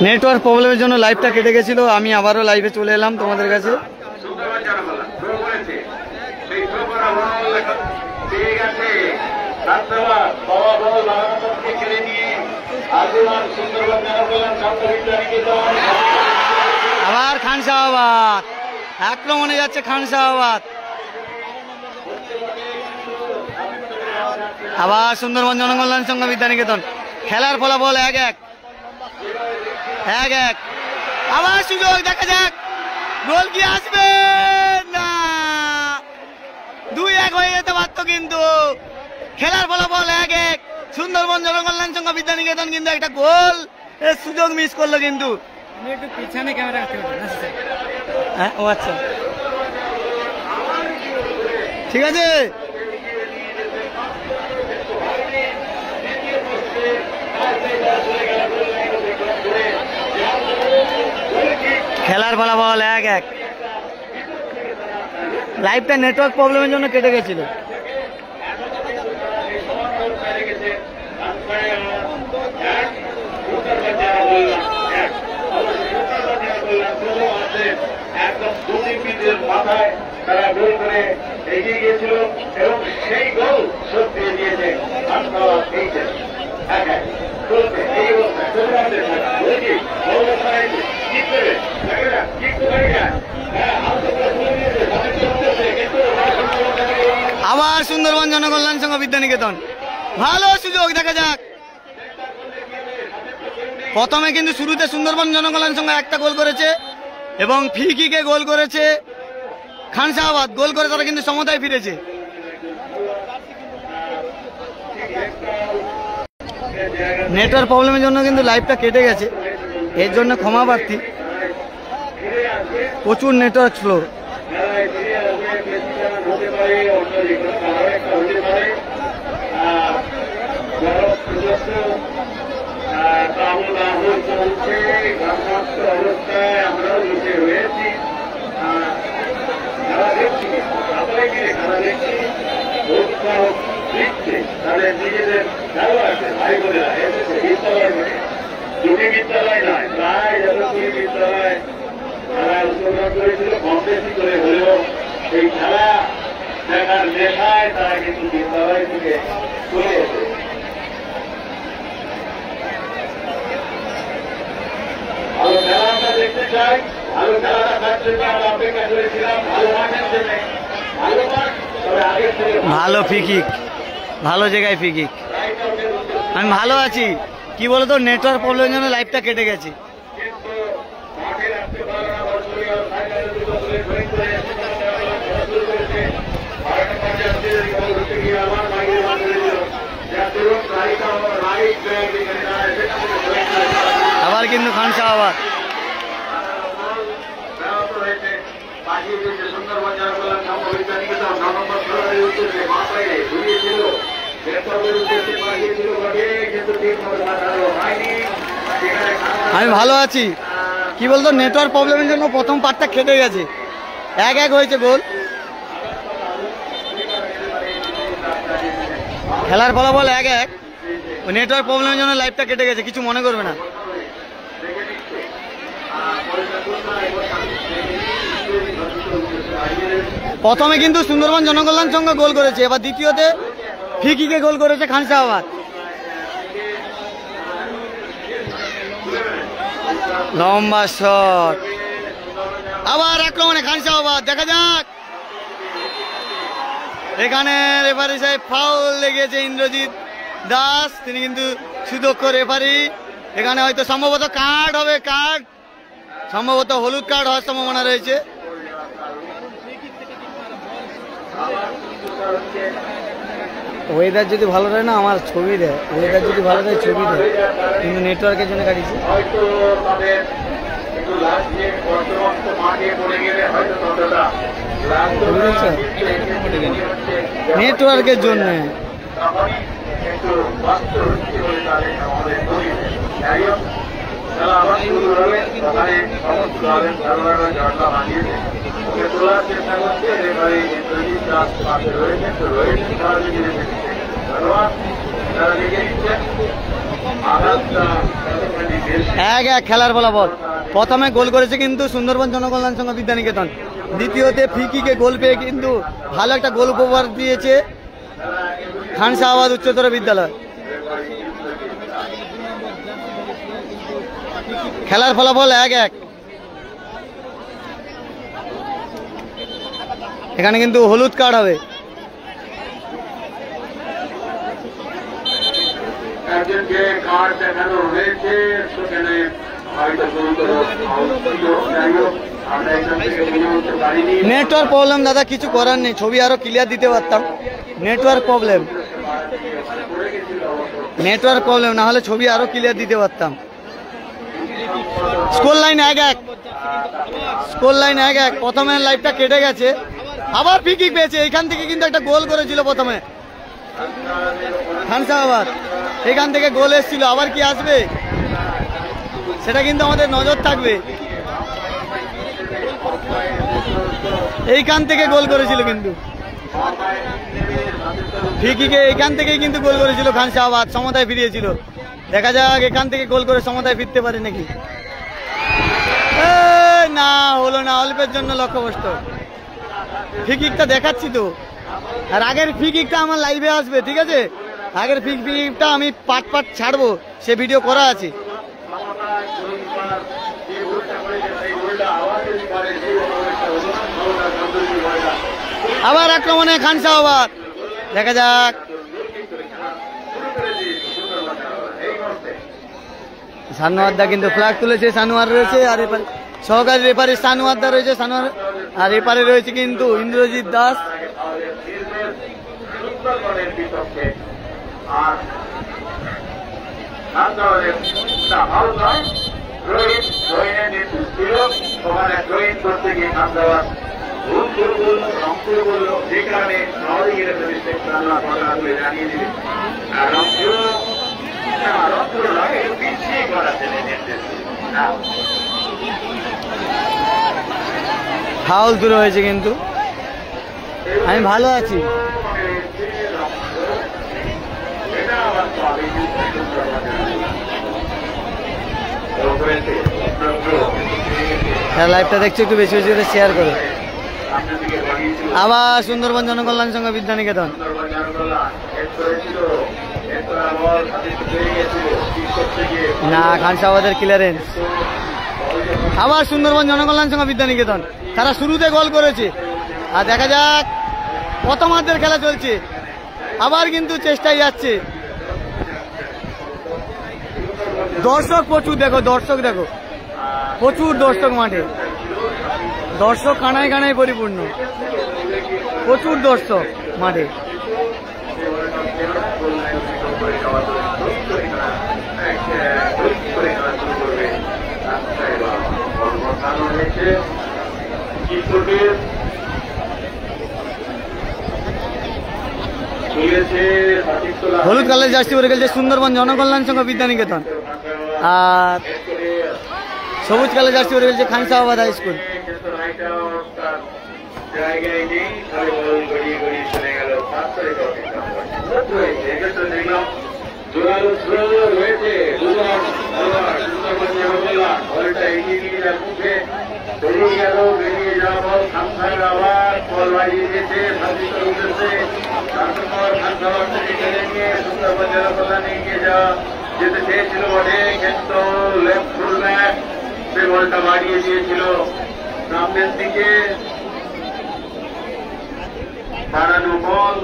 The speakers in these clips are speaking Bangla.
নেটওয়ার্ক প্রবলেমের জন্য লাইভটা কেটে গেছিল, আমি আবারও লাইভে চলে এলাম তোমাদের কাছে। আবার খান শাহাবাদ আক্রমণে যাচ্ছে, খান শাহাবাদ আবার সুন্দরবন জনকল্যাণ সংঘ বিদ্যানিকেতন। খেলার ফলাফল 1-1। আবার সুযোগ, দেখা যাক গোল কি আসবে না। 2-1 হয়ে যেতে পারতো, কিন্তু খেলার ফলাফল 1-1। সুন্দরবন জনকল্যাণ সংঘ বিদ্যানিকেতন কিন্তু একটা গোল সুযোগ মিস করলো। কিন্তু একটু পিছনে ক্যামেরা রাখতে হবে। হ্যাঁ, ও আচ্ছা, ঠিক আছে। খেলার ফলাফল 1-1। লাইভটা নেটওয়ার্ক প্রবলেমের জন্য কেটে গেছিল। মাথায় তারা গোল করে এগিয়ে গিয়েছিল এবং সেই গোল শোধ দিয়ে দিয়েছে। আবার সুন্দরবন জনকল্যাণ সংঘ বিদ্যানিকেতন, ভালো সুযোগ, দেখা যাক। প্রথমে কিন্তু শুরুতে সুন্দরবন জনকল্যাণ সংঘ একটা গোল করেছে এবং ফ্রি কিকে গোল করেছে খান শাহাবাদ। গোল করে তারা কিন্তু সমতায় ফিরেছে। নেটওয়ার্ক প্রবলেমের জন্য কিন্তু লাইভটা কেটে গেছে, এর জন্য ক্ষমা প্রার্থী। প্রচুর নেটওয়ার্ক স্লো। অবস্থায় আমরাও নিচে রয়েছি, তারা দেখছি তারা দেখছি উৎসাহ দিচ্ছে তাদের নিজেদের খেলোয়াড়দের ভাই বোনেরা এসেছে বিদ্যালয় থেকে। দুটি বিদ্যালয় নয়, প্রায় যতগুলি বিদ্যালয় তারা অংশগ্রহণ করেছিল, কম বেশি করে হলেও এই খেলা দেখার নেশায় তারা কিন্তু বিদ্যালয় থেকে চলে এসেছে। ভালো খেলা আমরা দেখতে চাই, ভালো খেলাটা দেখার জন্য আমরা অপেক্ষা করেছিলাম, ভালো মাঠের জন্য। ভালো মাঠ, তবে আগের থেকে ভালো ফ্রি কিক, ভালো জায়গায় ফ্রি কিক। আমি ভালো আছি, কি বলতো নেটওয়ার্ক প্রবলেমের জন্য লাইভটা কেটে গেছে। কিন্তু মাঠে রাখতে পারে না, বছরীয় ফাইনালে দুটো গোলে ড্রয়িং করে শুরু করেছে। আরেকটা পর্যায়ে হতে গিয়ে আবার বাইরে বার করে দিল, যার দরুন রাইট ব্যাক এখানে দাঁড়ায়, সেটা থেকে ড্রয়িং করে আবার কিন্তু খান শাহাবাদ পাঠিয়ে দিয়েছে। সুন্দরবন জনকল্যাণ সংঘ বিদ্যানিকেতন 9 নম্বর ফ্লোরের উদ্দেশ্যে মাথায় ঘুরিয়েছিল, বেতনের উদ্দেশ্যে পাঠিয়েছিল বটে, কিন্তু ঠিকভাবে সাজানো হয়নি। আমি ভালো আছি, কি বলতো নেটওয়ার্ক প্রবলেমের জন্য প্রথম পার্টটা কেটে গেছে। 1-1 হয়েছে গোল। খেলার ফলাফল 1-1। ওই নেটওয়ার্ক প্রবলেমের জন্য লাইভটা কেটে গেছে, কিছু মনে করবে না। প্রথমে কিন্তু সুন্দরবন জনকল্যাণ সংঘ গোল করেছে, এবার দ্বিতীয়তে ফ্রি কিকে গোল করেছে খান শাহাবাদ। লম্বা শট, আবার আক্রমণে খান শাহাবাদ, দেখা যাক। এখানে রেফারি সাহেব ফাউল লেগেছে ইন্দ্রজিৎ দাস, তিনি কিন্তু সুদক্ষ রেফারি। এখানে হয়তো সম্ভবত কার্ড হবে, কার্ড সম্ভবত হলুদ কার্ড হওয়ার সম্ভাবনা রয়েছে। ওয়েদার যদি ভালো হয় না আমার ছবি দেয়, ওয়েদার যদি ভালো হয় ছবি দেয়, কিন্তু নেটওয়ার্কের জন্য কাটিয়েছি। নেটওয়ার্কের জন্য খেলা আবার শুরু হবে, ওখানে সমস্ত দলের খেলোয়াড়রা জটলা বানিয়েছে, ওকে তোলার চেষ্টা করছে। রেফারি ইন্দ্রজিৎ দাস পাশে রয়েছেন, তো রয়েছেন খেলা দেখে রেখে দিচ্ছে। ধন্যবাদ, যারা দেখে নিচ্ছেন। আঘাতটা 1-1 খেলার ফলাফল। প্রথমে গোল করেছে কিন্তু সুন্দরবন জনকল্যাণ সংঘ বিদ্যানিকেতন, দ্বিতীয়তে ফ্রি কিকে গোল পেয়ে কিন্তু ভালো একটা গোল উপহার দিয়েছে খানসাহাবাদ উচ্চতর বিদ্যালয়। খেলার ফলাফল 1-1। এখানে কিন্তু হলুদ কার্ড হবে। নেটওয়ার্ক প্রবলেম দাদা, কিছু করার নেই, ছবি আরো ক্লিয়ার দিতে পারতাম। নেটওয়ার্ক প্রবলেম, না হলে ছবি আরো ক্লিয়ার দিতে পারতাম। Score line 1-1। প্রথমে লাইভটা কেটে গেছে, আবার ফ্রি কিক পেয়েছে। এইখান থেকে কিন্তু একটা গোল করেছিল প্রথমে খানসাহাবাদ, এখান থেকে গোল এসেছিল, আবার কি আসবে সেটা কিন্তু আমাদের নজর থাকবে। এইখান থেকে গোল করেছিল কিন্তু ফ্রি কিকে, এইখান থেকেই কিন্তু গোল করেছিল খানসাহাবাদ, সমতায় ফিরিয়েছিল। দেখা যাক এখান থেকে গোল করে সমতায় ফিরতে পারে নাকি। না, হলো না, অল্পের জন্য লক্ষ্যভ্রষ্ট। ফ্রি কিকটা দেখাচ্ছি তো, আর আগের ফ্রি কিকটা আমার লাইভে আসবে, ঠিক আছে? আগের ফ্রি কিকটা আমি পার্ট ছাড়বো, সে ভিডিও করা আছে। আবার আক্রমণে খানসাহাবাদ, দেখা যাক। সানোয়ারদা কিন্তু ফ্ল্যাগ তুলেছে, সানোয়ার রয়েছে, আর এপারে সহকারী রেফারি সানোয়ারদা রয়েছে, সানোয়ার, আর এপারে রয়েছে কিন্তু ইন্দ্রজিৎ দাস। ফাউল দূর হয়েছে কিন্তু আমি ভালো আছি। লাইভটা দেখছো, একটু বেশি বেশি করে শেয়ার করো। আবার সুন্দরবন জনকল্যাণ সংঘ বিদ্যানিকেতন, না খানসাহাবাদের ক্লিয়ারেন্স। আবার সুন্দরবন জনকল্যাণ সংঘ বিদ্যানিকেতন, তারা শুরুতে গোল করেছে, আর দেখা যাক প্রথমার্ধের খেলা চলছে, আবার কিন্তু চেষ্টায় যাচ্ছে। দর্শক প্রচুর, দেখো দর্শক, দেখো প্রচুর দর্শক মাঠে, দর্শক কানায় কানায় পরিপূর্ণ, প্রচুর দর্শক মাঠে। হলুদ কালার জার্সি পরে গেছে সুন্দরবন জনকল্যাণ সংঘ বিদ্যানিকেতন, আর সবুজ কালার জার্সি পরে গেছে খানসাহাবাদ হাই স্কুল। যেতে চেয়েছিল বটে, কিন্তু লেফট ফুল ব্যাক সে বলটা বাড়িয়ে দিয়েছিল সামনের দিকে, বাড়ানো বল।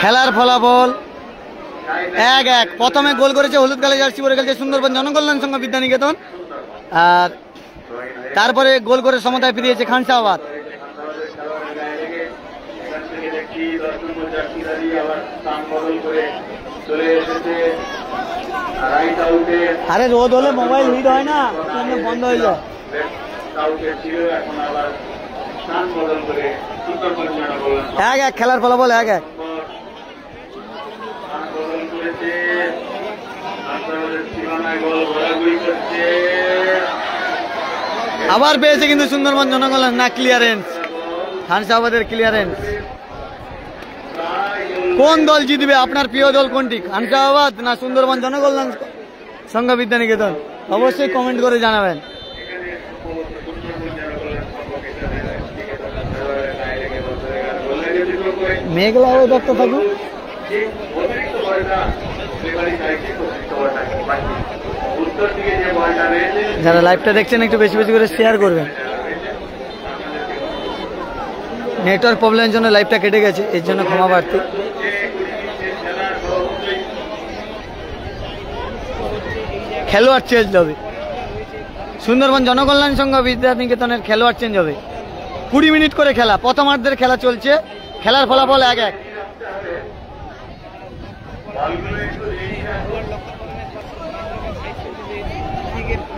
খেলার ফলাফল 1-1। প্রথমে গোল করেছে হলুদ কালার জার্সি পরে গেছে সুন্দরবন জনকল্যাণ সংঘ বিদ্যানিকেতন, আর তারপরে গোল করে সমতায় ফিরিয়েছে খানসাহাবাদ। আরে রোদ হলে মোবাইল হিট হয় না, বন্ধ হয়ে যায়। 1-1 খেলার ফলাফল 1-1। বল ঘোরাঘুরি করছে। আবার পেয়েছে কিন্তু সুন্দরবন জনকল্যাণ, না ক্লিয়ারেন্স, খানসাবাদের ক্লিয়ারেন্স। কোন দল জিতবে? আপনার প্রিয় দল কোনটি, খানসাবাদ না সুন্দরবন জনকল্যাণ সংঘ বিদ্যানিকেতন? অবশ্যই কমেন্ট করে জানাবেন। মেঘলা হয়ে দেখতে থাকুন। যারা লাইভটা দেখছেন একটু বেশি বেশি করে শেয়ার করবেন। নেটওয়ার্ক প্রবলেমের জন্য লাইভটা কেটে গেছে, এর জন্য ক্ষমা প্রার্থী। খেলোয়াড় চেঞ্জ হবে, সুন্দরবন জনকল্যাণ সংঘ বিদ্যানিকেতনের খেলোয়াড় চেঞ্জ হবে। 20 মিনিট করে খেলা, প্রথমার্ধের খেলা চলছে, খেলার ফলাফল 1-1।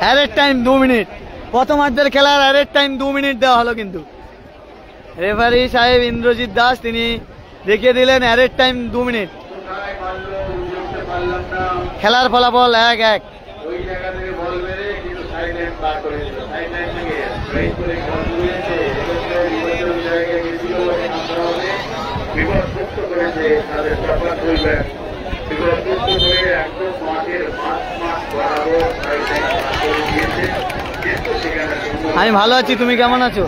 অ্যারেড টাইম 2 মিনিট, প্রথমার্ধের খেলার অ্যারেড টাইম 2 মিনিট দেওয়া হলো। কিন্তু রেফারি সাহেব ইন্দ্রজিৎ দাস তিনি দেখিয়ে দিলেন অ্যারেড টাইম 2 মিনিট। খেলার ফলাফল 1-1। আমি ভালো আছি, তুমি কেমন আছো?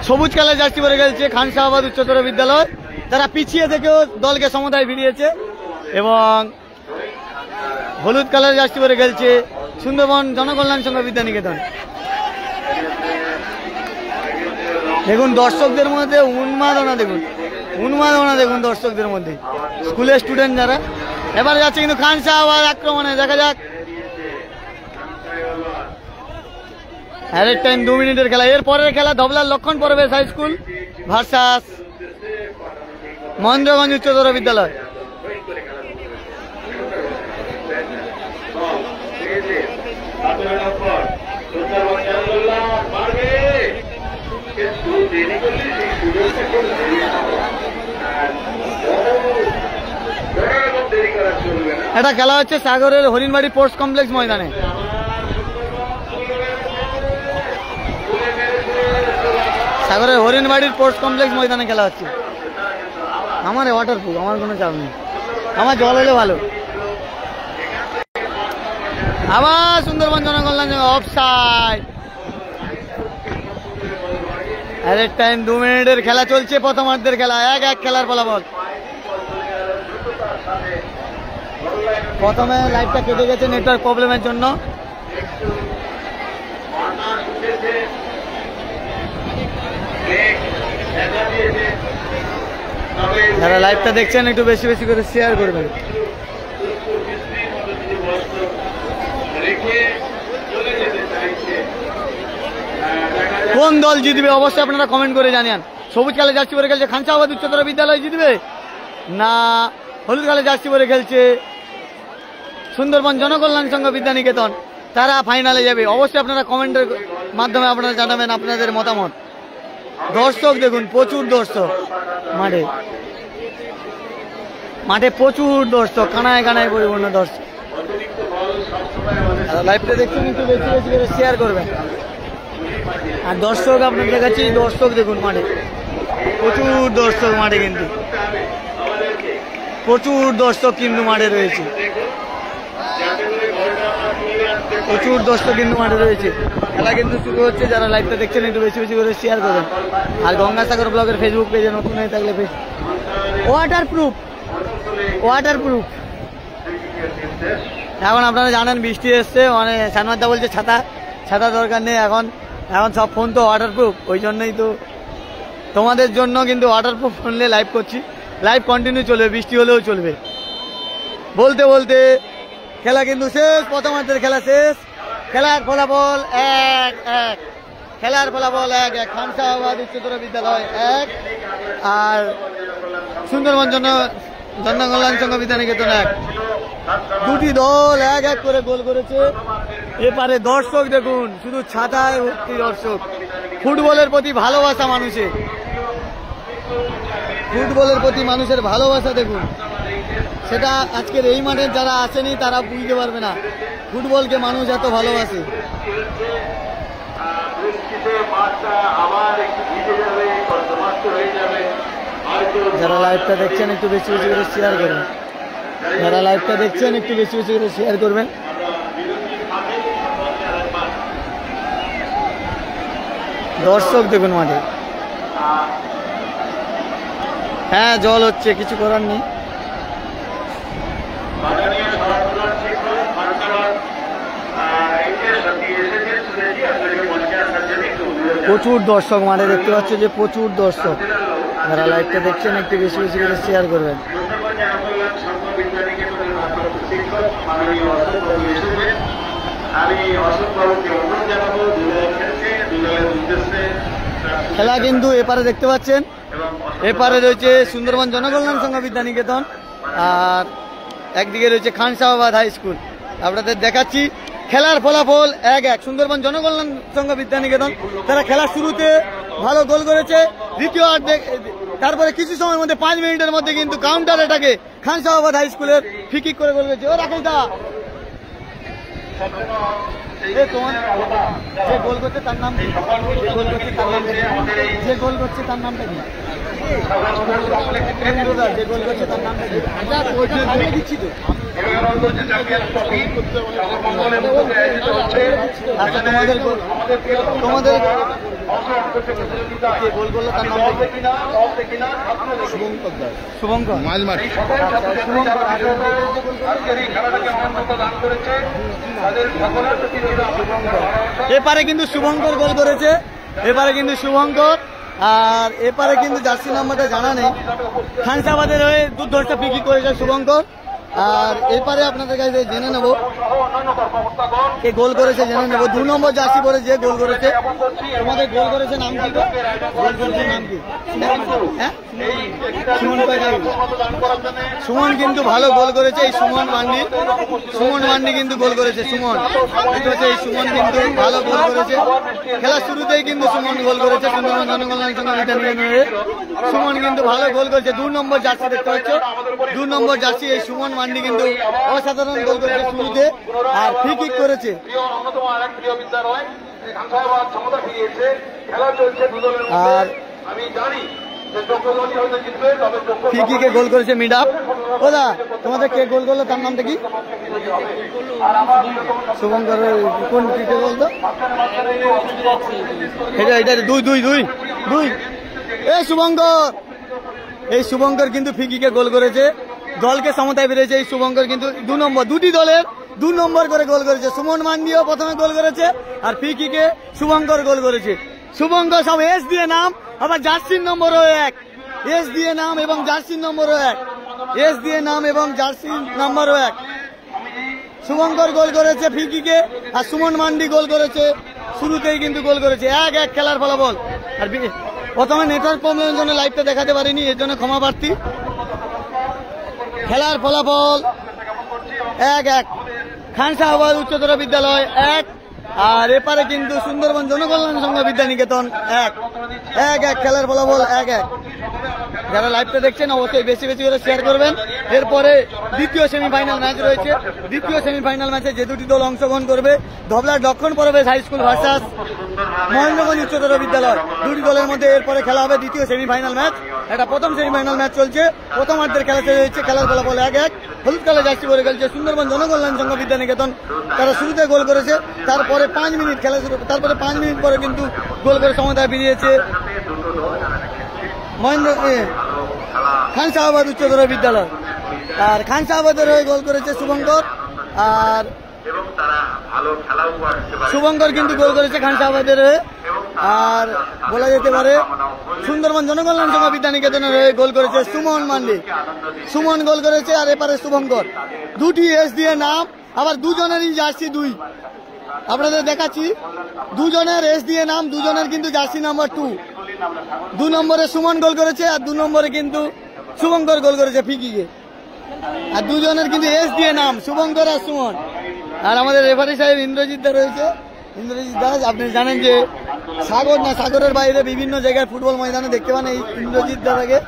সবুজ কালার জার্সি পরে গেছে খানসাবাদ উচ্চতর বিদ্যালয়, তারা পিছিয়ে থেকেও দলকে সমতায় ফিরিয়েছে। এবং হলুদ কালার জার্সি পরে গেছে সুন্দরবন জনকল্যাণ সংঘ বিদ্যানিকেতন। দেখুন দর্শকদের মধ্যে উন্মাদনা, দেখুন উন্মাদনা দেখুন দর্শকদের মধ্যে, স্কুলের স্টুডেন্ট যারা। এবার যাচ্ছে কিন্তু খানসাবাদ আক্রমণে, দেখা যাক। অ্যারেড টাইম 2 মিনিটের খেলা। এর পরের খেলা ধবলার লক্ষণ পরবেশ হাই স্কুল ভার্সাস মহেন্দ্রগঞ্জ উচ্চতর বিদ্যালয়। এটা খেলা হচ্ছে সাগরের হরিণবাড়ি স্পোর্টস কমপ্লেক্স ময়দানে। সাগরের হরিণবাড়ির স্পোর্টস কমপ্লেক্স ময়দানে খেলা হচ্ছে। আমার ওয়াটারপ্রুফ, আমার কোনো চাপ নেই, আমার জল হলে ভালো। আবার Sundarban Janakalyan offside. Arid time 2 মিনিটের খেলা চলছে, প্রথমার্ধের খেলা 1-1 খেলার ফলাফল। প্রথমে লাইভটা কেটে গেছে নেটওয়ার্ক প্রবলেমের জন্য। যারা লাইভটা দেখছেন একটু বেশি বেশি করে শেয়ার করবেন। কোন দল জিতবে অবশ্যই আপনারা কমেন্ট করে জানান। সবুজ কালে জার্সি পরে খেলছে খানসাবাদ উচ্চতর বিদ্যালয় জিতবে, না হলুদ কালে জার্সি পরে খেলছে সুন্দরবন জনকল্যাণ সংঘ বিদ্যানিকেতন, তারা ফাইনালে যাবে? অবশ্যই আপনারা কমেন্টের মাধ্যমে আপনারা জানাবেন আপনাদের মতামত। দর্শক দেখুন, প্রচুর দর্শক মাঠে, মাঠে প্রচুর দর্শক, কানায় কানায় পরিপূর্ণ দর্শক। লাইভটা দেখুন, একটু বেশি বেশি করে শেয়ার করবেন। আর দর্শক আপনাদের কাছে দর্শক দেখুন মাঠে, প্রচুর দর্শক মাঠে, কিন্তু প্রচুর দর্শক কিন্তু মাঠে রয়েছে, প্রচুর দর্শক কিন্তু মাঠে রয়েছে। খেলা কিন্তু শুরু হচ্ছে। যারা লাইভটা দেখছেন একটু বেশি বেশি করে শেয়ার করবেন। আর গঙ্গাসাগর ব্লগের ফেসবুক পেজে নতুন হয়ে থাকলে ওয়াটারপ্রুফ, ওয়াটারপ্রুফ। এখন আপনারা জানেন বৃষ্টি এসছে, মানে সানমাদা বলছে ছাতা, ছাতা দরকার নেই, এখন এখন সব ফোন তো ওয়াটারপ্রুফ। ওই জন্যই তো তোমাদের জন্য কিন্তু ওয়াটারপ্রুফ ফোন নিয়ে লাইভ করছি। লাইভ কন্টিনিউ চলবে, বৃষ্টি হলেও চলবে। বলতে বলতে খেলা কিন্তু শেষ, প্রথমার্ধের খেলা শেষ। খেলার ফলাফল 1-1, খেলার ফলাফল 1-1। খানসাবাদ উচ্চতর বিদ্যালয় 1 আর সুন্দরবন জনকল্যাণ সংঘ বিদ্যানিকেতন 1। দুটি দল 1-1 করে গোল করেছে। এপারে দর্শক দেখুন, শুধু ছাতায় ভর্তি দর্শক। ফুটবলের প্রতি ভালোবাসা মানুষের, ফুটবলের প্রতি মানুষের ভালোবাসা দেখুন। সেটা আজকের এই মাঠে যারা আসেনি তারা বুঝতে পারবে না ফুটবলকে মানুষ এত ভালোবাসে। যারা লাইভটা দেখছেন একটু বেশি বেশি করে শেয়ার করবেন, যারা লাইভটা দেখছেন একটু বেশি বেশি করে শেয়ার করবেন। দর্শক দেখুন মাঠে, হ্যাঁ জল হচ্ছে, কিছু করার নেই। প্রচুর দর্শক মাঠে দেখতে পাচ্ছে যে প্রচুর দর্শক। যারা লাইভটা দেখছেন একটু বেশি বেশি করে শেয়ার করবেন। খেলা কিন্তু এপারে দেখতে পাচ্ছেন, এপারে রয়েছে সুন্দরবন জনকল্যাণ সংঘ বিদ্যানিকেতন আর একদিকে রয়েছে খানসাহাবাদ হাই স্কুল। আপনাদের দেখাচ্ছি খেলার ফলাফল 1-1 সুন্দরবন জনকল্যাণ সংঘ বিদ্যানিকেতন। তারা খেলার শুরুতে ভালো গোল করেছে, দ্বিতীয় তারপরে কিছু সময়ের মধ্যে 5 মিনিটের মধ্যে কিন্তু কাউন্টার এটাকে খানসাহাবাদ হাই স্কুলের ফ্রি কিক করে গোল করেছে। ও রাকেশ দা, যে গোল করছে তার নাম কি? যে গোল করছে তার নাম কি? যে গোল করছে তার নামটা কি? যে গোল করছে তার নামটা কি? আমি দিচ্ছি তো। আচ্ছা তোমাদের তোমাদের যে গোল করলো তার নামটা কি? শুভঙ্কর মাঝমাঠ। এপারে কিন্তু শুভঙ্কর গোল করেছে, এপারে কিন্তু শুভঙ্কর। আর এপারে কিন্তু জার্সি নাম্বারটা জানা নেই। খানসাবাদের হয়ে দুর্ধর্ষ ফ্রি কিক করেছে শুভঙ্কর। আর এপারে আপনাদের কাছে জেনে নেব কে গোল করেছে, জেনে নেব। 2 নম্বর জার্সি পরে যে গোল করেছে, তোমাদের গোল করেছে নাম কি? গোল করেছে নাম কি? হ্যাঁ সুমন কিন্তু ভালো গোল করেছে। এই সুমন মান্ডি কিন্তু গোল করেছে। সুমন এই সুমন কিন্তু ভালো গোল করেছে। খেলা শুরুতেই কিন্তু সুমন গোল করেছে। সুন্দরবন জনকল্যাণ সংঘ বিদ্যানিকেতনে সুমন কিন্তু ভালো গোল করেছে। 2 নম্বর জার্সি দেখতে পাচ্ছে, 2 নম্বর জার্সি এই সুমন মান্ডি কিন্তু অসাধারণ গোল করেছে শুরুতে আর ফ্রি কিক করেছে। আর ফ্রি কিকে গোল করেছে মিডাপ। ওদা তোমাদের কে গোল করলো তার নামটা কি? শুভঙ্কর। কোন কিকে গোল তো? এটা 2-2 এই শুভঙ্কর, এই শুভঙ্কর কিন্তু ফ্রি কিকে গোল করেছে, দলকে সমতায় বেরিয়েছে। এই শুভঙ্কর কিন্তু 2 নম্বর, দুটি দলের 2 নম্বর করে গোল করেছে। সুমন মান্ডিও প্রথমে গোল করেছে আর ফ্রি কিকে শুভঙ্কর গোল করেছে। শুভঙ্কর সব এস দিয়ে নাম, আবার জার্সির নম্বরও 1, এস দিয়ে নাম এবং জার্সির নম্বরও 1, এস দিয়ে নাম এবং জার্সির নম্বরও 1। শুভঙ্কর গোল করেছে ফ্রি কিকে আর সুমন মান্ডি গোল করেছে শুরুতেই কিন্তু গোল করেছে। 1-1 খেলার ফলাফল। আর প্রথমে নেটওয়ার্ক প্রবলেমের জন্য লাইভটা দেখাতে পারিনি, এর জন্য ক্ষমা প্রার্থী। খেলার ফলাফল 1-1 খানসাহাবাদ উচ্চতর বিদ্যালয় 1 আর এপারে কিন্তু সুন্দরবন জনকল্যাণ সংঘ বিদ্যানিকেতন 1-1 খেলার ফলাফল 1-1। যারা লাইভটা দেখছেন অবশ্যই বেশি বেশি করে শেয়ার করবেন। এরপরে দ্বিতীয় সেমিফাইনাল ম্যাচ রয়েছে। দ্বিতীয় সেমিফাইনাল ম্যাচে যে দুটি দল অংশগ্রহণ করবে, ধবলার দক্ষিণ প্রবেশ হাই স্কুল ভার্সাস মহেন্দ্রগঞ্জ উচ্চতর বিদ্যালয়, দুটি দলের মধ্যে এরপরে খেলা হবে দ্বিতীয় সেমিফাইনাল ম্যাচ। এটা প্রথম সেমিফাইনাল ম্যাচ চলছে, প্রথমার্ধের খেলা শেষ হয়েছে। খেলার ফলাফল 1-1 হলুদ কালার জার্সি পরে খেলছে সুন্দরবন জনকল্যাণ সংঘ বিদ্যানিকেতন। তারা শুরুতে গোল করেছে, তারপরে 5 মিনিট খেলা শুরু, তারপরে 5 মিনিট পরে কিন্তু গোল করে সমতায় ফিরিয়েছে খানসাহাবাদ উচ্চতর বিদ্যালয়। আর খানসাহাবাদের হয়ে গোল করেছে শুভঙ্কর, আর শুভঙ্কর কিন্তু গোল করেছে খানসাহাবাদের হয়ে। আর বলা যেতে পারে সুন্দরবন জনকল্যাণ সংঘ বিদ্যানিকেতনের হয়ে গোল করেছে সুমন মান্ডি। সুমন গোল করেছে আর এপারে শুভঙ্কর। দুটি এস দিয়ে নাম, আবার দুজনেরই জার্সি 2। আপনাদের দেখাচ্ছি, দুজনের এস দিয়ে নাম, দুজনের কিন্তু জার্সি নাম্বার 2। 2 নম্বরে সুমন গোল করেছে আর 2 নম্বরে কিন্তু শুভঙ্কর গোল করেছে ফ্রি কিকে। আর দুজনের কিন্তু এস দিয়ে নাম, শুভঙ্কর আর সুমন। আর আমাদের রেফারি সাহেব ইন্দ্রজিৎ দা রয়েছে। ইন্দ্রজিৎ দাস, আপনি জানেন যে সাগরের বাইরে বিভিন্ন জায়গায় ফুটবল ময়দানে দেখতে পান এই ইন্দ্রজিৎ দাদাকে।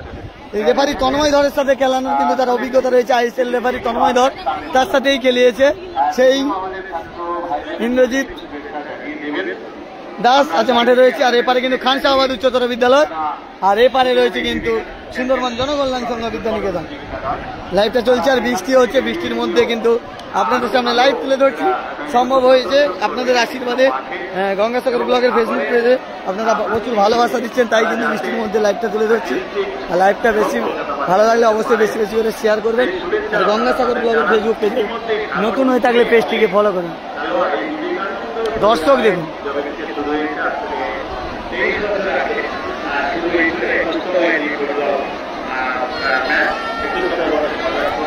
রেফারি তন্ময় ধরের সাথে খেলানোর কিন্তু তার অভিজ্ঞতা রয়েছে। আইএসএল রেফারি তন্ময় ধর তার সাথেই খেলিয়েছে সেই ইন্দ্রজিৎ দাস আছে মাঠে রয়েছে। আর এপারে কিন্তু খান শাহবাদ উচ্চতর বিদ্যালয়, আর এপারে রয়েছে কিন্তু সুন্দরবন জনকল্যাণ সংঘ বিদ্যানিকেতন। লাইভটা চলছে আর বৃষ্টি হচ্ছে, বৃষ্টির মধ্যে কিন্তু আপনাদের সামনে লাইভ তুলে ধরছি। সম্ভব হয়েছে আপনাদের আশীর্বাদে, গঙ্গাসাগর ব্লগের ফেসবুক পেজে আপনারা প্রচুর ভালোবাসা দিচ্ছেন, তাই কিন্তু বৃষ্টির মধ্যে লাইভটা তুলে ধরছি। আর লাইভটা বেশি ভালো লাগলে অবশ্যই বেশি বেশি করে শেয়ার করবেন। আর গঙ্গাসাগর ব্লগের ফেসবুক পেজে নতুন হয়ে থাকলে পেজটিকে ফলো করুন। দর্শক দেখুন,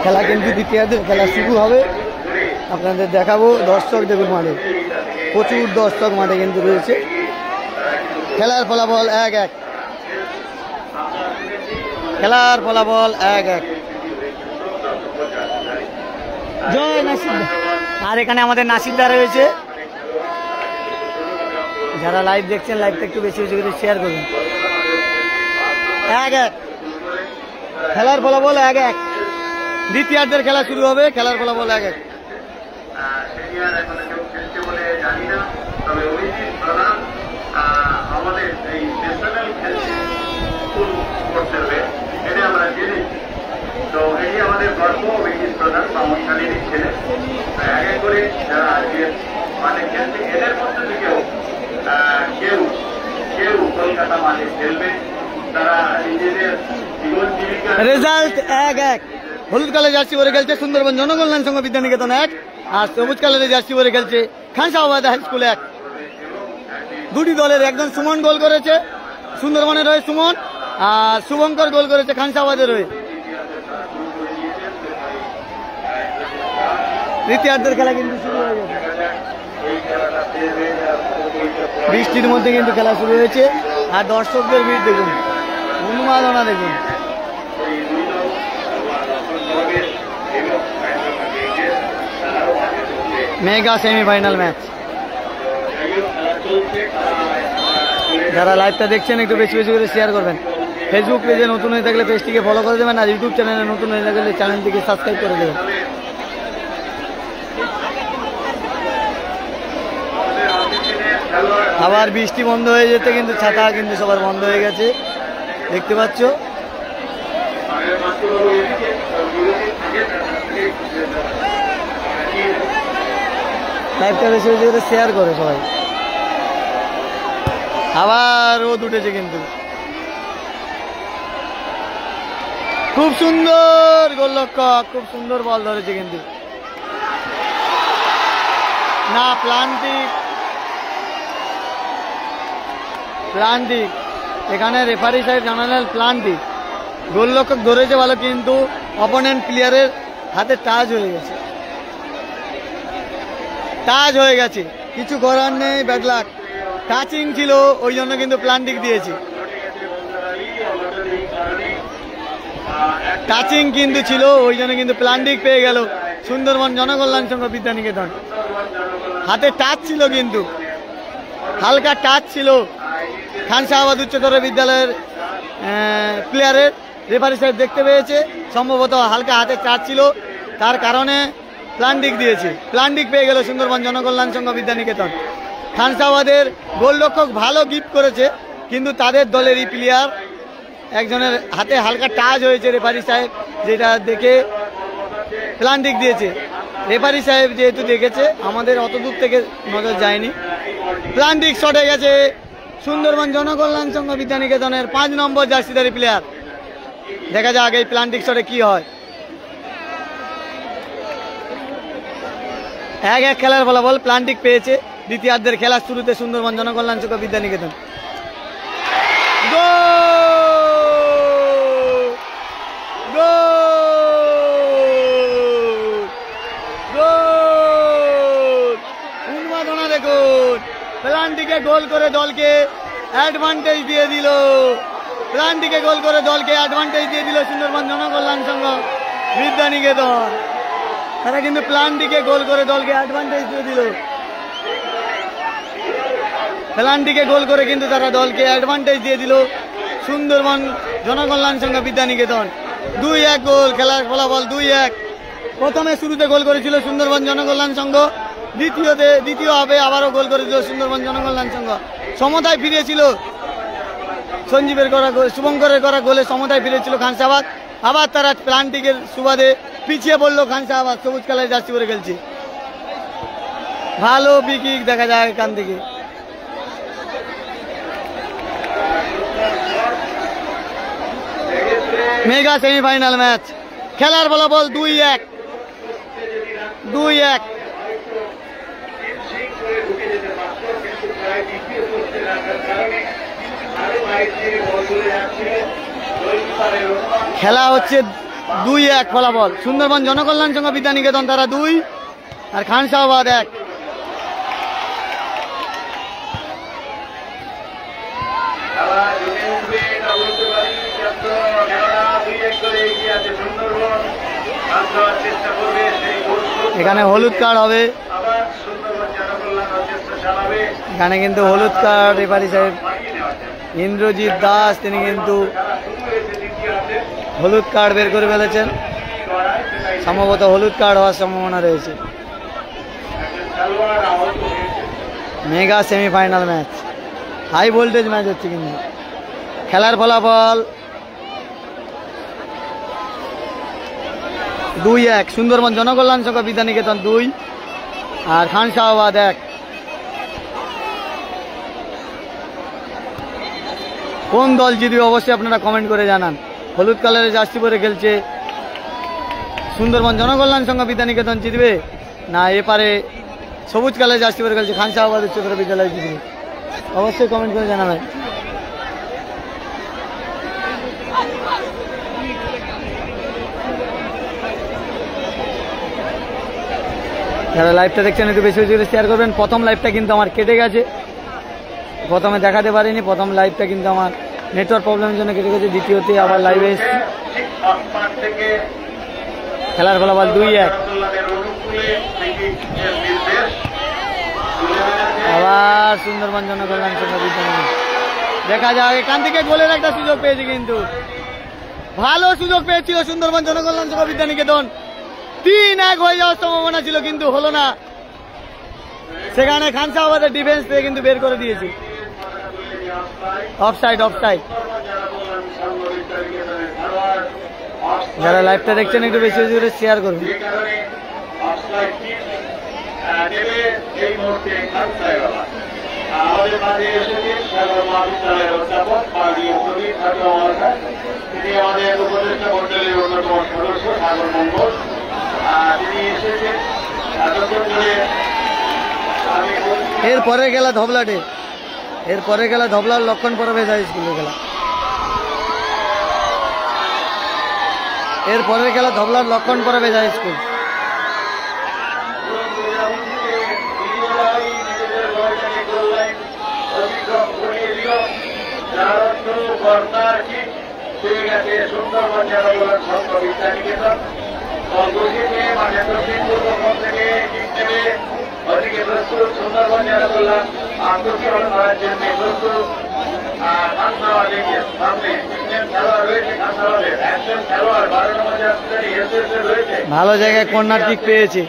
খেলা কিন্তু দ্বিতীয়ার্ধের খেলা শুরু হবে, আপনাদের দেখাবো। দর্শক দেখুন মাঠে, প্রচুর দর্শক মাঠে কিন্তু রয়েছে। খেলার ফলাফল 1-1, খেলার ফলাফল 1-1। জয় নাসিরদা। আর এখানে আমাদের নাসিরদা রয়েছে। যারা লাইভ দেখছেন লাইভটা একটু বেশি বেশি করে শেয়ার করুন। 1-1, খেলার ফলাফল 1-1। দ্বিতীয়ার্ধের খেলা শুরু হবে, খেলার ফলাফল 1-1। তো এই আমাদের গর্ব অভিজিৎ প্রধান বামনশালীর ছেলে, এক এক করে যারা আজকে মাঠে খেলছে এদের মধ্যে থেকেও কেউ কেউ কলকাতা মাঠে খেলবে, তারা নিজেদের জীবন জীবিকা। রেজাল্ট 1-1। হলুদ কালার জার্সি পরে খেলছে সুন্দরবন জনকল্যাণ সংঘ বিদ্যানিকেতন 1, আর সবুজ কালারের জার্সি পরে খেলছে খান শাহবাদ হাই স্কুল 1। দুটি দলের একজন সুমন গোল করেছে সুন্দরবনের হয়ে সুমন, আর শুভঙ্কর গোল করেছে খান শাহবাদের হয়ে। দ্বিতীয়ার্ধের খেলা কিন্তু শুরু হয়ে গেছে, বৃষ্টির মধ্যে কিন্তু খেলা শুরু হয়েছে। আর দর্শকদের ভিড় দেখুন, উন্মাদনা দেখুন। Mega semifinal match. যারা লাইভটা দেখছেন একটু বেশি বেশি করে শেয়ার করবেন। ফেসবুক পেজে নতুন হয়ে থাকলে পেজটিকে ফলো করে দেবেন, আর ইউটিউব চ্যানেলে নতুন হয়ে থাকলে চ্যানেলটিকে সাবস্ক্রাইব করে দেবেন। আবার বৃষ্টি বন্ধ হয়ে যেতে কিন্তু ছাতা কিন্তু সবার বন্ধ হয়ে গেছে, দেখতে পাচ্ছ। লাইভটা বেশি বেশি করে শেয়ার করে সবাই। আবার রোদ উঠেছে কিন্তু, খুব সুন্দর গোলরক্ষক, খুব সুন্দর বল ধরেছে কিন্তু না। প্লান্টিক এখানে রেফারি সাহেব জানালেন প্লান্টিক। গোলরক্ষক ধরেছে ভালো, কিন্তু অপোনেন্ট প্লেয়ারের হাতে টাচ হয়ে গেছে, কিছু করার নেই, ব্যাড লাক। টাচিং ছিল ওই জন্য কিন্তু প্লান্টিক দিয়েছি। টাচিং কিন্তু ছিল ওই জন্য কিন্তু প্লান্টিক পেয়ে গেল সুন্দরবন জনকল্যাণ সংঘ বিদ্যানিকেতন। হাতে টাচ ছিল, কিন্তু হালকা টাচ ছিল খান শাহবাদ উচ্চতর বিদ্যালয়ের প্লেয়ারের। রেফারি সাহেব দেখতে পেয়েছে, সম্ভবত হালকা হাতে টাচ ছিল, তার কারণে প্লান্টিক দিয়েছে। প্লান্টিক পেয়ে গেল সুন্দরবন জনকল্যাণ সংঘ বিদ্যানিকেতন। খান শাহবাদের গোলরক্ষক ভালো গিফট করেছে, কিন্তু তাদের দলেরই প্লেয়ার একজনের হাতে হালকা টাচ হয়েছে, রেফারি সাহেব যেটা দেখে প্লান্টিক দিয়েছে। রেফারি সাহেব যেহেতু দেখেছে, আমাদের অত দূর থেকে নজর যায়নি। প্লান্টিক শটে গেছে সুন্দরবন জনকল্যাণ সংঘ বিদ্যানিকেতনের 5 নম্বর জার্সিধারী প্লেয়ার। দেখা যাক এই প্লান্টিক শটে কি হয়। 1-1 খেলার ফলাফল, প্লান্টিক পেয়েছে। দ্বিতীয়ার্ধের খেলা শুরুতে সুন্দরবন জনকল্যাণ সংঘ বিদ্যানিকেতন। উন্মাদনা দেখুন, প্লান্টিকে গোল করে দলকে অ্যাডভান্টেজ দিয়ে দিল। সুন্দরবন জনকল্যাণ সংঘ বিদ্যানিকেতন। তারা কিন্তু প্লান্টিকে গোল করে দলকে অ্যাডভান্টেজ দিয়ে দিল। প্লান্টিকে গোল করে কিন্তু তারা দলকে অ্যাডভান্টেজ দিয়ে দিল সুন্দরবন জনকল্যাণ সংঘ বিদ্যানিকেতন। 2-1 গোল, খেলার ফলাফল 2-1। প্রথমে শুরুতে গোল করেছিল সুন্দরবন জনকল্যাণ সংঘ, দ্বিতীয় হবে আবারও গোল করেছিল সুন্দরবন জনকল্যাণ সংঘ। সমতায় ফিরেছিল সঞ্জীবের করা গোল, শুভঙ্করের করা গোলে সমতায় ফিরেছিল খানসাবাদ। আবার তারা প্লান্টিকের সুবাদে পিছিয়ে পড়লো খানসাবাদ, সবুজ কালার জার্সি পরে খেলছে। ভালো বিকিক দেখা যায় এখান থেকে। মেগা সেমিফাইনাল ম্যাচ, খেলার ফলাফল 2-1। খেলা হচ্ছে 2-1 ফলাফল। সুন্দরবন জনকল্যাণ সংঘ বিদ্যানিকেতন তারা 2 আর খানসাবাদ 1। এখানে হলুদ কার্ড হবে, এখানে কিন্তু হলুদ কার্ড রেফারি সাহেব ইন্দ্রজিৎ দাস তিনি কিন্তু হলুদ কার্ড বের করে ফেলেছেন। সম্ভবত হলুদ কার্ড হওয়ার সম্ভাবনা রয়েছে। Mega semifinal match, high voltage match হচ্ছে কিন্তু। খেলার ফলাফল 2-1। সুন্দরবন জনকল্যাণ সংঘ বিদ্যানিকেতন 2 আর খানসাবাদ 1। কোন দল জিতবে অবশ্যই আপনারা কমেন্ট করে জানান। হলুদ কালারের জার্সি পরে খেলছে সুন্দরবন জনকল্যাণ সংঘ বিদ্যানিকেতন জিতবে, না এপারে সবুজ কালারের জার্সি পরে খেলছে খানসাবাদ উচ্চতর বিদ্যালয় জিতবে? অবশ্যই কমেন্ট করে জানাবেন। যারা লাইভটা দেখছেন একটু বেশি বেশি করে শেয়ার করবেন। প্রথম লাইভটা কিন্তু আমার কেটে গেছে, প্রথমে দেখাতে পারিনি। প্রথম লাইভটা কিন্তু আমার নেটওয়ার্ক প্রবলেমের জন্য কেটে গেছে। দ্বিতীয়তে আবার লাইভে এসেছি। খেলার ফলাফল 2-1। আবার সুন্দরবন জনকল্যাণ সংঘ বিদ্যানিকেতন দেখা যাক। এখান থেকে গোলের একটা সুযোগ পেয়েছে, কিন্তু ভালো সুযোগ পেয়েছিল সুন্দরবন জনকল্যাণ সংঘ বিদ্যানিকেতন। 3-1 হয়ে যাওয়ার সম্ভাবনা ছিল, কিন্তু হলো না। সেখানে খানসাবাদের ডিফেন্স থেকে কিন্তু বের করে দিয়েছে। অফসাইড। যারা লাইভটা দেখছেন একটু বেশি বেশি করে শেয়ার করুন। আমাদের মাঝে এসেছে সাগর মহাবিদ্যালয়ের অধ্যাপক তিনি আমাদের উপদেষ্টা মন্ডলীর অন্যতম সদস্য সাগর মঙ্গল। তিনি এসেছেন এতক্ষণ ধরে। এরপরে গেলা ধবলাটে, এরপরে গেলা ধবলার লক্ষণ পরবে হাই স্কুলে গেলা, এরপরে গেলা ধবলার লক্ষণ পরবে হাই স্কুল। সুন্দরবন জনকল্যাণ সংঘ বিদ্যানিকেতন মাঠে দক্ষিণ পূর্ব থেকে ওদিকে প্রস্তুত সুন্দরবন জনকল্যাণ আত্মসমর্পণ করার জন্য প্রস্তুত। সামনে খেলোয়াড় রয়েছে খানসাবাদের একজন খেলোয়াড় 12 নম্বর রয়েছে। ভালো জায়গায় কর্নার কিক পেয়েছে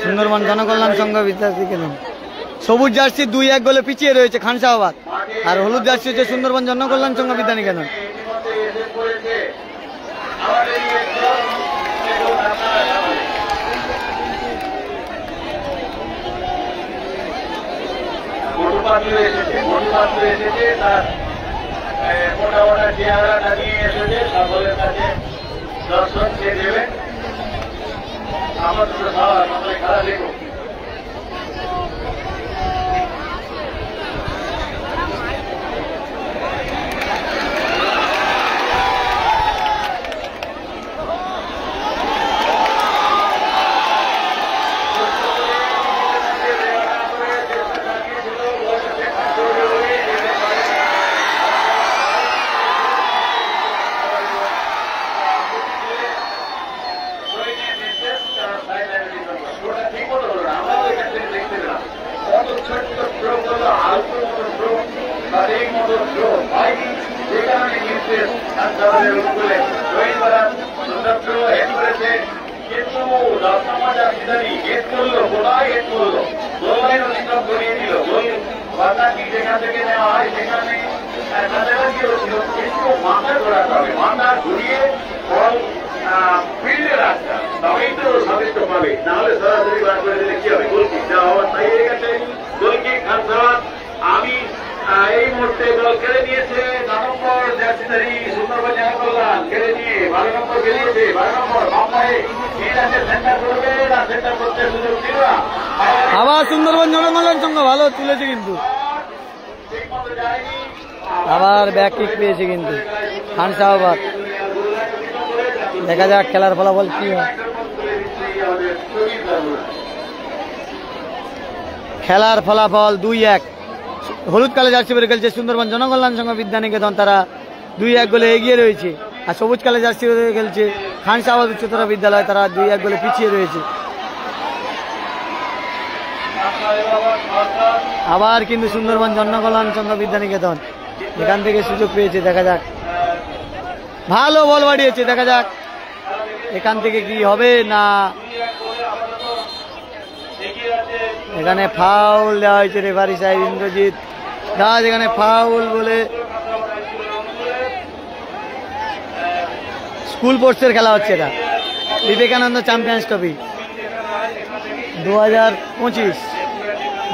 সুন্দরবন জনকল্যাণ সংঘ বিদ্যানিকেতন। সবুজ জার্সি 2-1 গোলে পিছিয়ে রয়েছে খানসাবাদ, আর হলুদ জার্সি হচ্ছে সুন্দরবন জনকল্যাণ সংঘ বিদ্যানিকেতন। এসেছে তার মোটা মোটা চেহারাটা নিয়ে এসেছে, সকলের কাছে দর্শন সে দেবেন। আমাদের খেলা দেখুন। ঠিক মতো স্পেস খানসাবাদের অনুকূলে রবিবার সুন্দর হেড করেছে, কিন্তু 10 নম্বর জার্সিধারী হেড করলো, কোথায় হেড করলো, গোল লাইন অতিক্রম করিয়ে দিল। গোল বাতাটি যেখান থেকে নেওয়া হয় সেখানে কাছাকাছি হচ্ছিল, কিন্তু মাথা ঘোরাতে হবে, মাথা ঘুরিয়ে বল ফিল্ডে রাখতে, তবেই তো সাবিত্র পাবে, নাহলে সরাসরি বার করে দিলে কি হবে? গোলকিক দেওয়া হওয়ার তাই হয়ে গেছে। গোলকিক খানসাবাদ। আমি এই মুহূর্তে বল খেলে নিয়েছে 9 নম্বর জার্সিধারী সুন্দরবন জনকল্যাণ, খেলে নিয়ে 12 নম্বর বেরিয়েছে, 12 নম্বর বাম্পায়ে সেন্টার করবে না, সেন্টার করতে সুযোগ ছিল না। আবার সুন্দরবন জনকল্যাণ সংঘ ভালো তুলেছে, কিন্তু ঠিক মতো যায়নি। আবার ব্যাক কিক পেয়েছে কিন্তু খানসাবাদ। দেখা যাক খেলার ফলাফল কি হয়। খেলার ফলাফল 2-1। হলুদ কালো জার্সি পরে খেলছে সুন্দরবন জনকল্যাণ সংঘ বিদ্যানিকেতন, তারা 2-1 গোলে এগিয়ে রয়েছে। আর সবুজ কালো জার্সি পরে খেলছে খানসাবাদ উচ্চতর বিদ্যালয়, তারা 2-1 গোলে পিছিয়ে রয়েছে। আবার কিন্তু সুন্দরবন জনকল্যাণ সংঘ বিদ্যানিকেতন এখান থেকে সুযোগ পেয়েছে, দেখা যাক। ভালো বল বাড়িয়েছে, দেখা যাক এখান থেকে কি হবে না। এখানে ফাউল দেওয়া হয়েছে রেফারি সাহেব ইন্দ্রজিৎ দাস, এখানে ফাউল বলে। স্কুল স্পোর্টসের খেলা হচ্ছে, এটা Vivekananda champions trophy 2025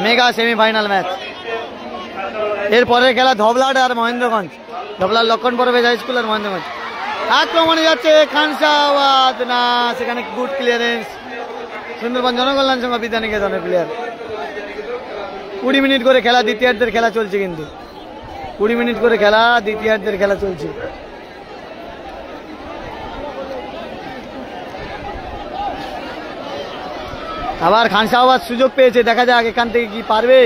mega semifinal match. এরপরের খেলা ধবলাট আর মহেন্দ্রগঞ্জ, ধবলার লক্ষণ পরবে হাই স্কুল আর মহেন্দ্রগঞ্জ। আক্রমণে যাচ্ছে খানসাবাদ, না সেখানে গুড ক্লিয়ারেন্স সুন্দরবন জনকল্যাণ সংঘ বিদ্যানিকেতনের প্লেয়ার। 20 মিনিট করে খেলা, দ্বিতীয়ার্ধের খেলা চলছে, কিন্তু 20 মিনিট করে খেলা, দ্বিতীয়ার্ধের খেলা চলছে। আবার খানসাবাদ সুযোগ পেয়েছে, দেখা যাক এখান থেকে কি পারবে।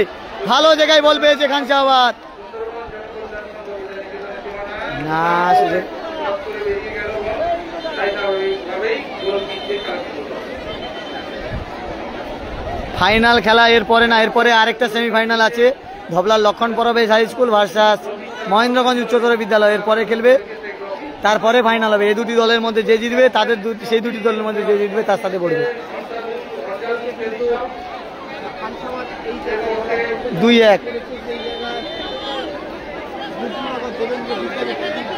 ভালো জায়গায় বল পেয়েছে খানসাবাদ, না সুযোগ। ফাইনাল খেলা এরপরে না, এরপরে আরেকটা সেমিফাইনাল আছে, ধবলার লক্ষণ পরবে হাই স্কুল ভার্সাস মহেন্দ্রগঞ্জ উচ্চতর বিদ্যালয়। এরপরে খেলবে, তারপরে ফাইনাল হবে। এই দুটি দলের মধ্যে যে জিতবে তাদের সেই দুটি দলের মধ্যে যে জিতবে তার সাথে পড়বে। 2-1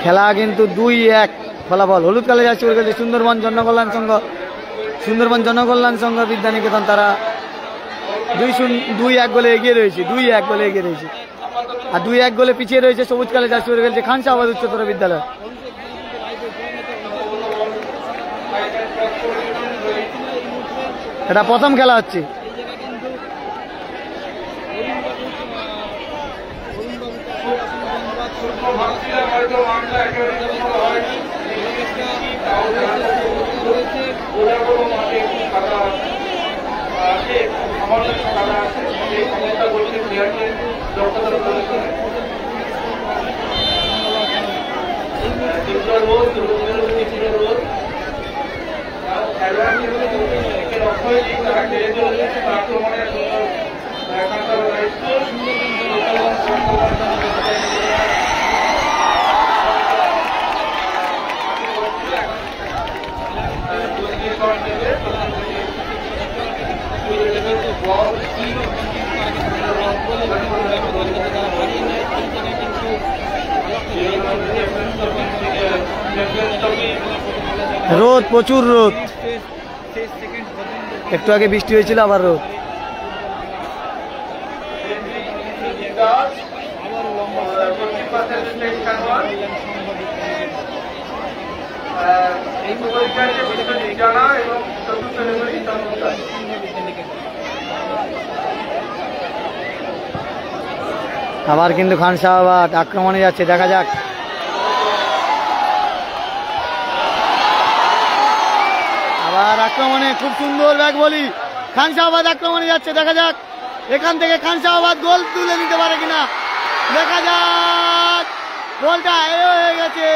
খেলা কিন্তু 2-1 ফলাফল। হলুদ কালো জার্সি পরে খেলছে সুন্দরবন জনকল্যাণ সংঘ বিদ্যানিকেতন, তারা 2-1 গোলে এগিয়ে রয়েছে, 2-1 গোলে এগিয়ে রয়েছে। আর 2-1 গোলে পিছিয়ে রয়েছে সবুজ কালো জার্সি পরে খেলছে খানসাবাদ উচ্চতর বিদ্যালয়। এটা প্রথম খেলা হচ্ছে। রোদ, প্রচুর রোদ, একটু আগে বৃষ্টি হয়েছিল, আবার রোদ। আবার কিন্তু খানসাবাদ আক্রমণে যাচ্ছে, দেখা যাক। আবার আক্রমণে খুব সুন্দর ব্যাক বলি, খানসাবাদ আক্রমণে যাচ্ছে, দেখা যাক এখান থেকে খানসাবাদ গোল তুলে নিতে পারে কিনা, দেখা যাক। বলটা হয়ে গেছে,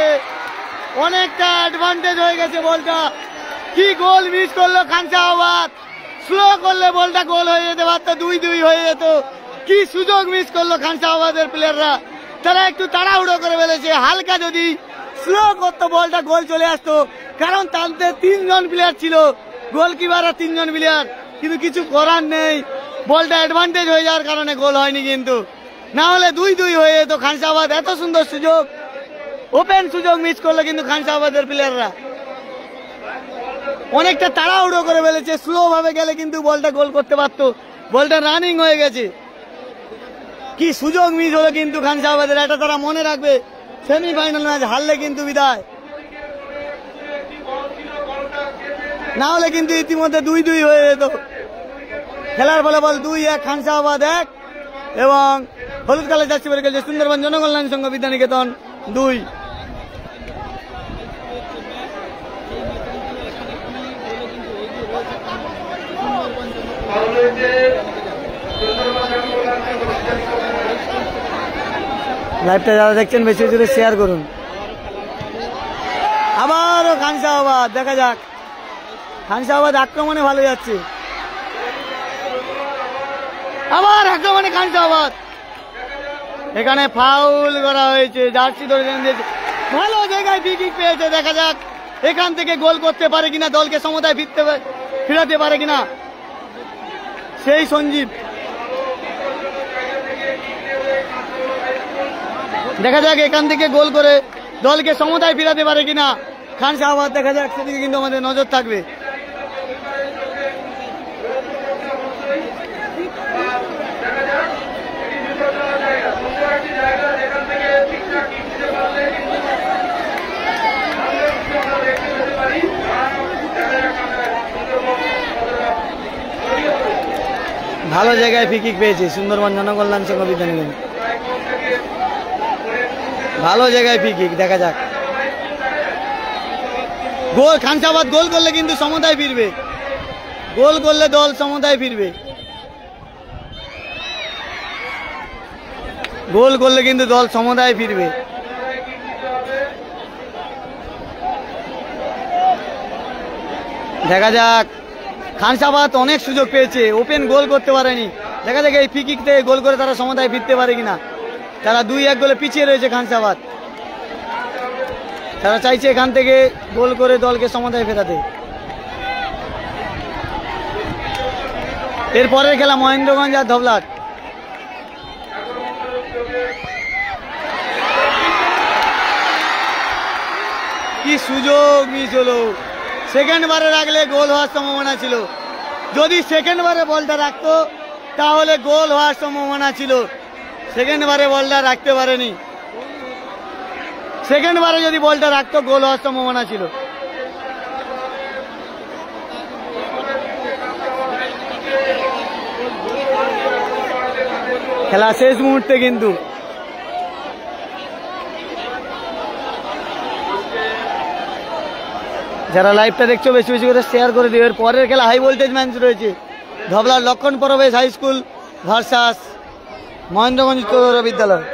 অনেকটা অ্যাডভান্টেজ হয়ে গেছে বলটা। কি গোল মিস করলো খানসাবাদ, স্লো করলে বলটা গোল হয়ে যেতে পারতো, 2-2 হয়ে যেত। কি সুযোগ মিস করলো খানসাবাদের প্লেয়াররা, তারা একটু তাড়াহুড়ো করে ফেলেছে। হালকা যদি স্লো করতো বলটা গোল চলে আসতো, কারণ তাদের 3 জন প্লেয়ার ছিল, গোলকিপার আর 3 জন প্লেয়ার, কিন্তু কিছু করার নেই। বলটা অ্যাডভান্টেজ হয়ে যাওয়ার কারণে গোল হয়নি, কিন্তু না হলে 2-2 হয়ে যেত। খানসাবাদ এত সুন্দর সুযোগ, ওপেন সুযোগ মিস করলো কিন্তু খানসাবাদের প্লেয়াররা অনেকটা তাড়াহুড়ো করে ফেলেছে। স্লো ভাবে গেলে কিন্তু বলটা গোল করতে পারতো, বলটা রানিং হয়ে গেছে। কি সুযোগ মিস হলো কিন্তু খানসাবাদের, এটা তারা মনে রাখবে। সেমিফাইনাল ম্যাচ হারলে কিন্তু বিদায়, না হলে কিন্তু ইতিমধ্যে 2-2 হয়ে যেত। খেলার ফলাফল 2-1, খানসাবাদ 1 এবং হলুদ কালার জার্সি পরে খেলছে সুন্দরবন জনকল্যাণ সংঘ বিদ্যানিকেতন 2। লাইভটা যারা দেখছেন বেশি বেশি শেয়ার করুন। আবারও খানসাবাদ, দেখা যাক। খানসাবাদ আক্রমণে ভালো যাচ্ছে, আবার আক্রমণে খানসাবাদ। এখানে ফাউল করা হয়েছে, জার্সি ধরে দিয়েছে। ভালো জায়গায় ফ্রি কিক পেয়েছে, দেখা যাক এখান থেকে গোল করতে পারে কিনা, দলকে সমতায় ফিরাতে পারে কিনা সেই সঞ্জীব। দেখা যাক এখান থেকে গোল করে দলকে সমতায় ফিরাতে পারে কিনা খানসাবাদ, দেখা যাক সেদিকে কিন্তু আমাদের নজর থাকবে। ভালো জায়গায় ফ্রি কিক পেয়েছে সুন্দরবন জনকল্যাণ সংঘ বিদ্যানিকেতন, ভালো জায়গায় ফ্রি কিক, দেখা যাক। গোল, খানসাবাদ গোল করলে কিন্তু সমতায় ফিরবে, গোল করলে দল সমতায় ফিরবে, গোল করলে কিন্তু দল সমতায় ফিরবে। দেখা যাক, খানসাবাদ অনেক সুযোগ পেয়েছে, ওপেন গোল করতে পারেনি। দেখা যাক এই ফ্রি কিক থেকে গোল করে তারা সমতায় ফিরতে পারে কিনা। তারা 2-1 গোলে পিছিয়ে রয়েছে খানসাবাদ, তারা চাইছে এখান থেকে গোল করে দলকে সমতায় ফেরাতে। এরপরের খেলা মহেন্দ্রগঞ্জ আর ধবলাট। কি সুযোগ মিস হলো, সেকেন্ড বারে রাখলে গোল হওয়ার সম্ভাবনা ছিল। যদি সেকেন্ড বারে বলটা রাখতো তাহলে গোল হওয়ার সম্ভাবনা ছিল। সেকেন্ড বারে বলটা রাখতে পারেনি, সেকেন্ড বারে যদি বলটা রাখতো গোল হওয়ার সম্ভাবনা ছিল। খেলা শেষ মুহূর্তে কিন্তু যারা লাইভটা দেখছো বেশি বেশি করে শেয়ার করে দিও। এর পরের খেলা হাই ভোল্টেজ ম্যাচ রয়েছে, ধবলার লক্ষণ প্রবেশ হাই স্কুল ভার্সাস মহেন্দ্রগঞ্জ বিদ্যালয়।